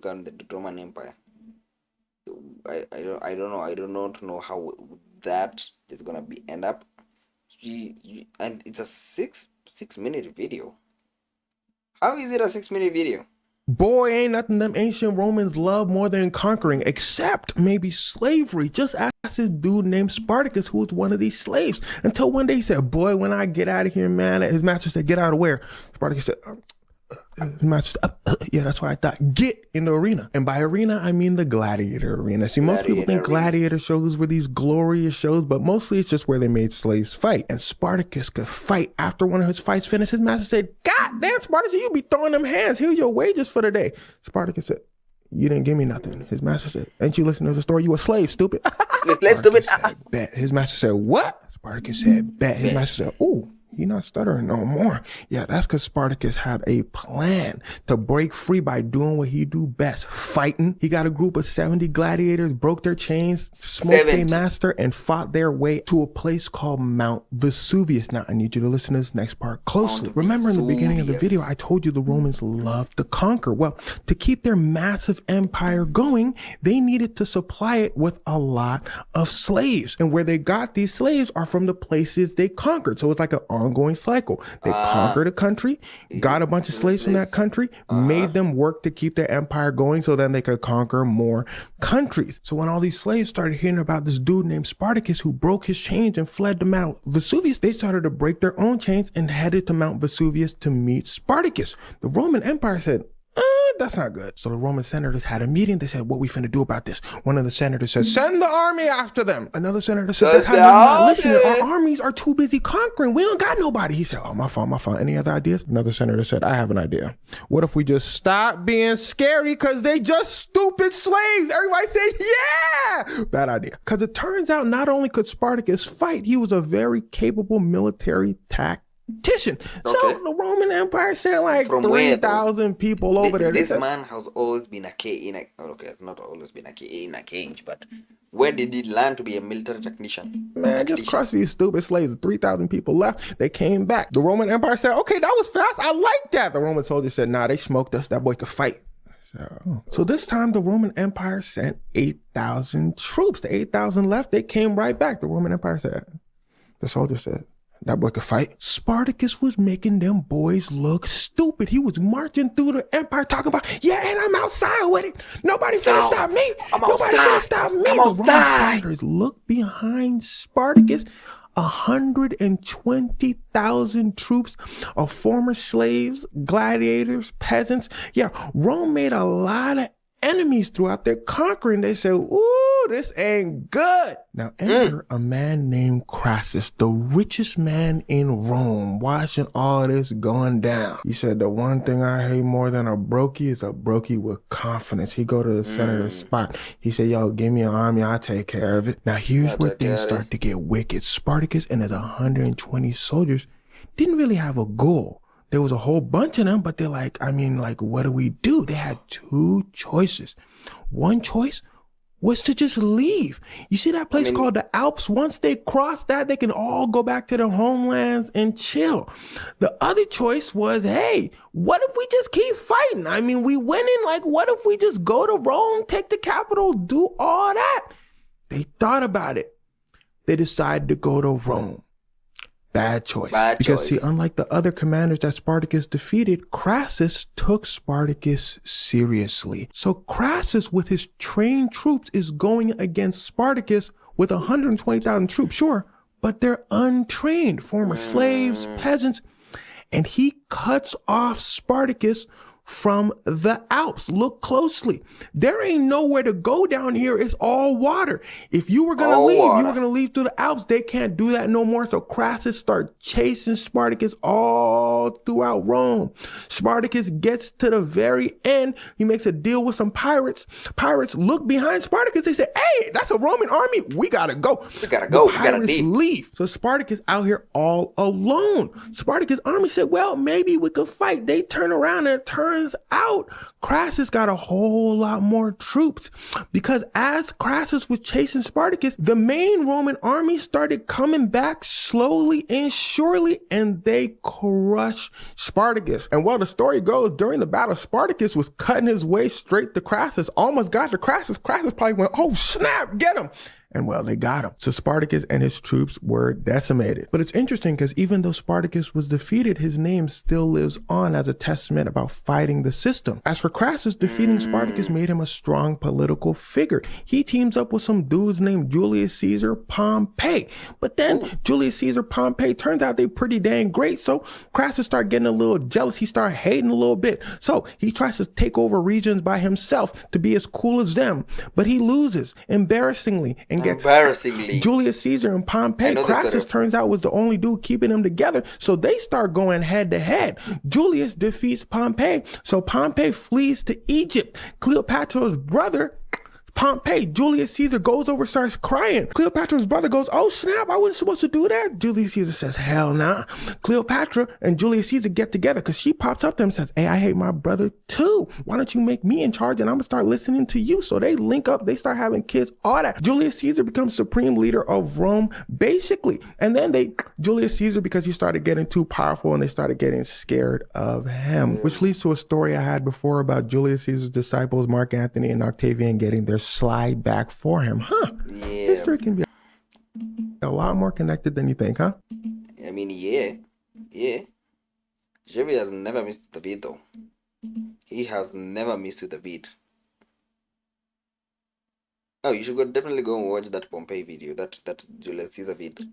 govern the Roman Empire. I don't know how that is gonna be end up. And it's a 6 minute video. How is it a 6 minute video? Boy, ain't nothing them ancient Romans love more than conquering, except maybe slavery. Just ask this dude named Spartacus, who was one of these slaves. Until one day he said, boy, when I get out of here, man, his master said, get out of where? Spartacus said, his master said, yeah, that's what I thought. Get in the arena. And by arena, I mean the gladiator arena. See, most people think gladiator shows were these glorious shows, but mostly it's just where they made slaves fight. And Spartacus could fight. After one of his fights finished, his master said, God damn, Spartacus, you be throwing them hands. Here's your wages for the day. Spartacus said, you didn't give me nothing. His master said, ain't you listening to the story? You a slave, stupid. You a slave, stupid. Said, bet. His master said, what? Spartacus said, bet. His master said, ooh. You're not stuttering no more. Yeah, that's because Spartacus had a plan to break free by doing what he do best, fighting. He got a group of 70 gladiators, broke their chains, smoked their master, and fought their way to a place called Mount Vesuvius. Now, I need you to listen to this next part closely. Remember in the beginning of the video, I told you the Romans loved to conquer. Well, to keep their massive empire going, they needed to supply it with a lot of slaves. And where they got these slaves are from the places they conquered. So it's like an ongoing cycle. They conquered a country, got a bunch of slaves from that country, made them work to keep their empire going so then they could conquer more countries. So when all these slaves started hearing about this dude named Spartacus who broke his chains and fled to Mount Vesuvius, they started to break their own chains and headed to Mount Vesuvius to meet Spartacus. The Roman Empire said, that's not good. So the Roman senators had a meeting. They said, what we finna do about this? One of the senators said, send the army after them. Another senator said, that's how you're not listening. Our armies are too busy conquering. We don't got nobody. He said, oh, my fault. Any other ideas? Another senator said, I have an idea. What if we just stop being scary because they just stupid slaves? Everybody said, yeah! Bad idea. Because it turns out not only could Spartacus fight, he was a very capable military tactician. So the Roman Empire sent like 3,000 people over there. This man has always been a K in a... Okay, it's not always been a K in a cage, but where did he learn to be a military technician? Man, just crush these stupid slaves. 3,000 people left. They came back. The Roman Empire said, okay, that was fast. I like that. The Roman soldiers said, nah, they smoked us. That boy could fight. So this time the Roman Empire sent 8,000 troops. The 8,000 left. They came right back. The Roman Empire said, the soldiers said, that boy could fight. Spartacus was making them boys look stupid. He was marching through the empire talking about, yeah, and I'm outside with it. Nobody's gonna stop me. Nobody's gonna stop me. The Roman soldiers looked behind Spartacus. 120,000 troops of former slaves, gladiators, peasants. Yeah, Rome made a lot of enemies throughout their conquering. They said, ooh, this ain't good. Now enter a man named Crassus, the richest man in Rome, watching all this going down. He said, the one thing I hate more than a brokey is a brokey with confidence. He go to the senator's spot. He said, yo, give me an army, I'll take care of it. Now here's where things start to get wicked. Spartacus and his 120 soldiers didn't really have a goal. There was a whole bunch of them, but they're like, what do we do? They had two choices. One choice was to just leave. You see that place called the Alps? Once they cross that, they can all go back to their homelands and chill. The other choice was, hey, what if we just keep fighting? We winning. What if we just go to Rome, take the capital, do all that? They thought about it. They decided to go to Rome. Bad choice. Because see, unlike the other commanders that Spartacus defeated, Crassus took Spartacus seriously. So Crassus, with his trained troops, is going against Spartacus with 120,000 troops, sure, but they're untrained, former slaves, peasants, and he cuts off Spartacus from the Alps. Look closely. There ain't nowhere to go down here. It's all water. If you were going to leave, you were going to leave through the Alps. They can't do that no more. So Crassus starts chasing Spartacus all throughout Rome. Spartacus gets to the very end. He makes a deal with some pirates. Pirates look behind Spartacus. They say, hey, that's a Roman army. We got to go. We got to go. We got to leave. So Spartacus out here all alone. Spartacus' army said, well, maybe we could fight. They turn around and it turns turns out Crassus got a whole lot more troops, because as Crassus was chasing Spartacus, the main Roman army started coming back slowly and surely, and they crushed Spartacus. And well, the story goes, during the battle, Spartacus was cutting his way straight to Crassus, almost got to Crassus. Crassus probably went, oh snap, get him. And well, they got him. So Spartacus and his troops were decimated. But it's interesting because even though Spartacus was defeated, his name still lives on as a testament about fighting the system. As for Crassus, defeating Spartacus made him a strong political figure. He teams up with some dudes named Julius Caesar, Pompey. But then Julius Caesar, Pompey, turns out they're pretty dang great. So Crassus started getting a little jealous. He started hating a little bit. So he tries to take over regions by himself to be as cool as them. But he loses embarrassingly and gets Julius Caesar and Pompey. Crassus turns out was the only dude keeping them together, so they start going head to head. Julius defeats Pompey, so Pompey flees to Egypt. Cleopatra's brother Pompey, Julius Caesar, goes over, starts crying. Cleopatra's brother goes, oh snap, I wasn't supposed to do that. Julius Caesar says, hell nah. Cleopatra and Julius Caesar get together because she pops up to him and says, hey, I hate my brother too. Why don't you make me in charge and I'm gonna start listening to you? So they link up, they start having kids, all that. Julius Caesar becomes supreme leader of Rome, basically. And then Julius Caesar, because he started getting too powerful and they started getting scared of him, which leads to a story I had before about Julius Caesar's disciples, Mark Antony and Octavian, getting their slide back for him. Yes. History can be a lot more connected than you think, huh? I mean, yeah. Javi has never missed the beat, though. He has never missed with the beat. Oh, you should definitely go and watch that Pompey video, that Julius Caesar video.